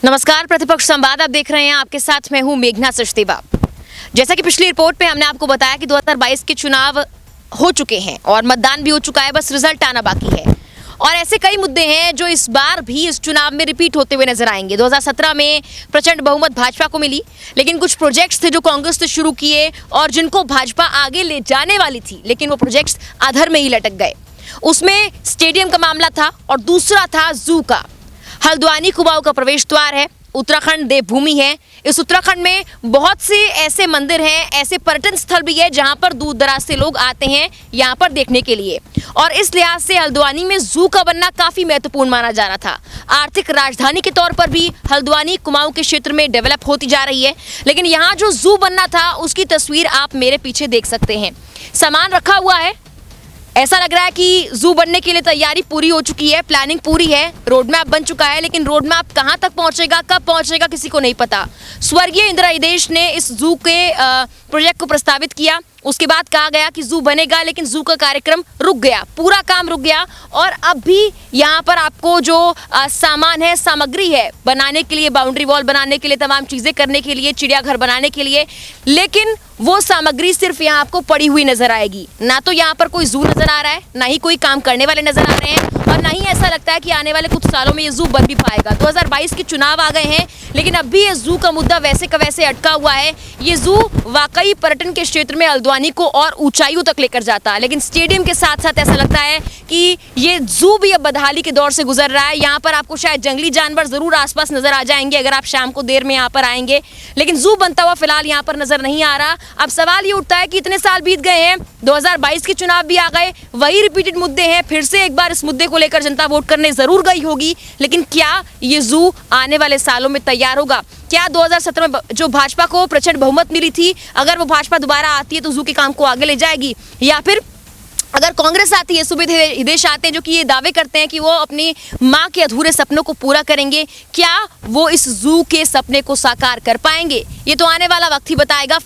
नमस्कार, प्रतिपक्ष संवाद आप देख रहे हैं। आपके साथ मैं हूं मेघना सचदेवा। जैसा कि पिछली रिपोर्ट पे हमने आपको बताया कि 2022 के चुनाव हो चुके हैं और मतदान भी हो चुका है, बस रिजल्ट आना बाकी है। और ऐसे कई मुद्दे हैं जो इस बार भी इस चुनाव में रिपीट होते हुए नजर आएंगे। 2017 में प्रचंड बहुमत भाजपा को मिली, लेकिन कुछ प्रोजेक्ट्स थे जो कांग्रेस ने शुरू किए और जिनको भाजपा आगे ले जाने वाली थी, लेकिन वो प्रोजेक्ट्स अधर में ही लटक गए। उसमें स्टेडियम का मामला था और दूसरा था जू का। हल्द्वानी कुमाऊं का प्रवेश द्वार है, उत्तराखंड देवभूमि है। इस उत्तराखंड में बहुत से ऐसे मंदिर हैं, ऐसे पर्यटन स्थल भी है जहां पर दूर दराज से लोग आते हैं यहां पर देखने के लिए। और इस लिहाज से हल्द्वानी में जू का बनना काफी महत्वपूर्ण माना जा रहा था। आर्थिक राजधानी के तौर पर भी हल्द्वानी कुमाऊं के क्षेत्र में डेवलप होती जा रही है। लेकिन यहाँ जो जू बनना था उसकी तस्वीर आप मेरे पीछे देख सकते हैं। सामान रखा हुआ है, ऐसा लग रहा है कि जू बनने के लिए तैयारी पूरी हो चुकी है, प्लानिंग पूरी है, रोड मैप बन चुका है। लेकिन रोड मैप कहां तक पहुंचेगा, कब पहुंचेगा, किसी को नहीं पता। स्वर्गीय इंदिरा हृदयेश ने इस जू के प्रोजेक्ट को प्रस्तावित किया। उसके बाद कहा गया कि जू बनेगा, लेकिन जू का कार्यक्रम रुक गया, पूरा काम रुक गया। और अब भी यहाँ पर आपको जो सामान है, सामग्री है बनाने के लिए, बाउंड्री वॉल बनाने के लिए, तमाम चीज़ें करने के लिए, चिड़ियाघर बनाने के लिए, लेकिन वो सामग्री सिर्फ यहाँ आपको पड़ी हुई नजर आएगी। ना तो यहाँ पर कोई जू नजर आ रहा है, ना ही कोई काम करने वाले नजर आ रहे हैं, और ना ही ऐसा लगता है कि आने वाले कुछ सालों में ये जू बन भी पाएगा। 2022 के चुनाव आ गए हैं, लेकिन अब भी ये जू का मुद्दा वैसे का वैसे अटका हुआ है। ये जू वाकई पर्यटन के क्षेत्र में हल्द्वानी को और ऊंचाइयों तक लेकर जाता है, लेकिन स्टेडियम के साथ साथ ऐसा लगता है कि ये जू भी अब बदहाली के दौर से गुजर रहा है। यहाँ पर आपको शायद जंगली जानवर जरूर आसपास नजर आ जाएंगे अगर आप शाम को देर में यहाँ पर आएंगे, लेकिन जू बनता हुआ फिलहाल यहाँ पर नजर नहीं आ रहा। अब सवाल ये उठता है कि इतने साल बीत गए हैं, 2022 के चुनाव भी आ गए, वही रिपीटेड मुद्दे हैं, फिर से एक बार इस मुद्दे को लेकर जनता वोट करने जरूर गई होगी। लेकिन क्या ये जू आने वाले सालों में तैयार होगा? क्या 2017 में जो भाजपा को प्रचंड बहुमत मिली थी, अगर वो भाजपा दोबारा आती है तो जू के काम को आगे ले जाएगी? या फिर अगर कांग्रेस आती है, सुविधा हृदयेश आते हैं जो कि ये दावे करते हैं कि वो अपनी मां के अधूरे सपनों को पूरा करेंगे, क्या वो इस जू के सपने को साकार कर पाएंगे? ये तो आने वाला वक्त ही बताएगा।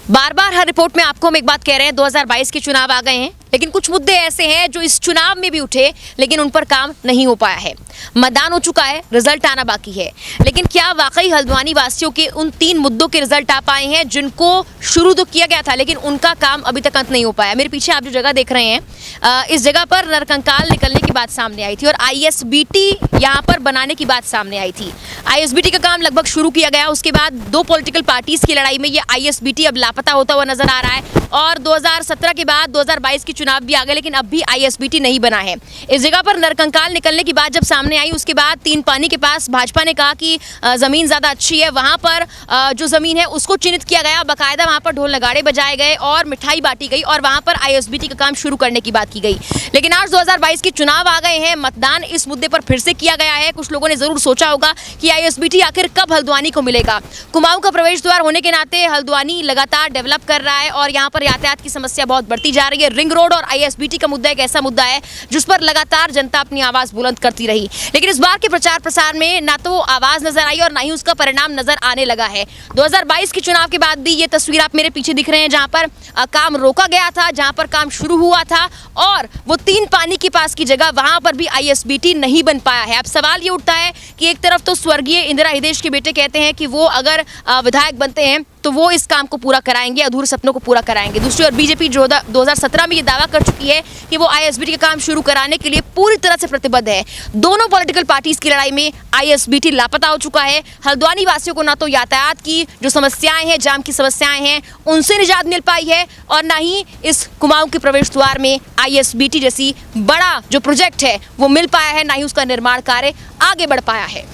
बार बार हर रिपोर्ट में आपको हम एक बात कह रहे हैं, 2022 के चुनाव आ गए हैं, लेकिन कुछ मुद्दे ऐसे हैं जो इस चुनाव में भी उठे, लेकिन उन पर काम नहीं हो पाया है। मतदान हो चुका है, रिजल्ट आना बाकी है, लेकिन क्या वाकई हल्द्वानी वासियों के उन 3 मुद्दों के रिजल्ट आ पाए हैं जिनको शुरू तो किया गया था, लेकिन उनका काम अभी तक अंत नहीं हो पाया? मेरे पीछे आप जो जगह देख रहे हैं, इस जगह पर नरकंकाल निकलने की बात सामने आई थी और ISBT यहाँ पर बनाने की बात सामने आई थी। ISBT का काम लगभग शुरू किया गया, उसके बाद 2 पॉलिटिकल पार्टीज की लड़ाई में ये ISBT अब लापता होता हुआ नजर आ रहा है। और 2017 के बाद 2022 के चुनाव भी आ गए, लेकिन अब भी ISBT नहीं बना है। इस जगह पर नरकंकाल निकलने की बात जब सामने आई, उसके बाद 3 पानी के पास भाजपा ने कहा कि जमीन ज्यादा अच्छी है, वहां पर जो जमीन है उसको चिन्हित किया गया, बाकायदा वहां पर ढोल नगाड़े बजाए गए और मिठाई बांटी गई और वहां पर ISBT का काम शुरू करने की बात की गई। लेकिन आज 2022 के चुनाव आ गए हैं, मतदान इस मुद्दे पर फिर से किया गया है। कुछ लोगों ने जरूर सोचा होगा कि ISBT आखिर कब हल्द्वानी को मिलेगा। कुमाऊं का प्रवेश द्वार होने के नाते हल्द्वानी लगातार डेवलप कर रहा है और यहाँ पर यातायात की समस्या बहुत बढ़ती जा रही है। रिंग रोड और ISBT का मुद्दा एक ऐसा मुद्दा है जिस पर लगातार जनता अपनी आवाज बुलंद करती रही, लेकिन इस बार के प्रचार प्रसार में ना तो आवाज नजर आई और ना ही उसका परिणाम नजर आने लगा है। 2022 के चुनाव के बाद भी ये तस्वीर आप मेरे पीछे दिख रहे हैं, जहां पर काम रोका गया था, जहां पर काम शुरू हुआ था, और वो 3 पानी के पास की जगह वहां पर भी ISBT नहीं बन पाया है। अब सवाल ये उठता है कि एक तरफ तो स्वर्गीय इंदिरा हृदयेश के बेटे कहते हैं कि वो अगर विधायक बनते हैं तो वो इस काम को पूरा कराएंगे, अधूरे सपनों को पूरा कराएंगे। दूसरी ओर बीजेपी 2017 में ये दावा कर चुकी है कि वो ISBT का काम शुरू कराने के लिए पूरी तरह से प्रतिबद्ध है। दोनों पॉलिटिकल पार्टीज की लड़ाई में ISBT लापता हो चुका है। हल्द्वानी वासियों को ना तो यातायात की जो समस्याएं हैं, जाम की समस्याएं हैं, उनसे निजात मिल पाई है, और ना ही इस कुमाऊं के प्रवेश द्वार में ISBT जैसी बड़ा जो प्रोजेक्ट है वो मिल पाया है, ना ही उसका निर्माण कार्य आगे बढ़ पाया है।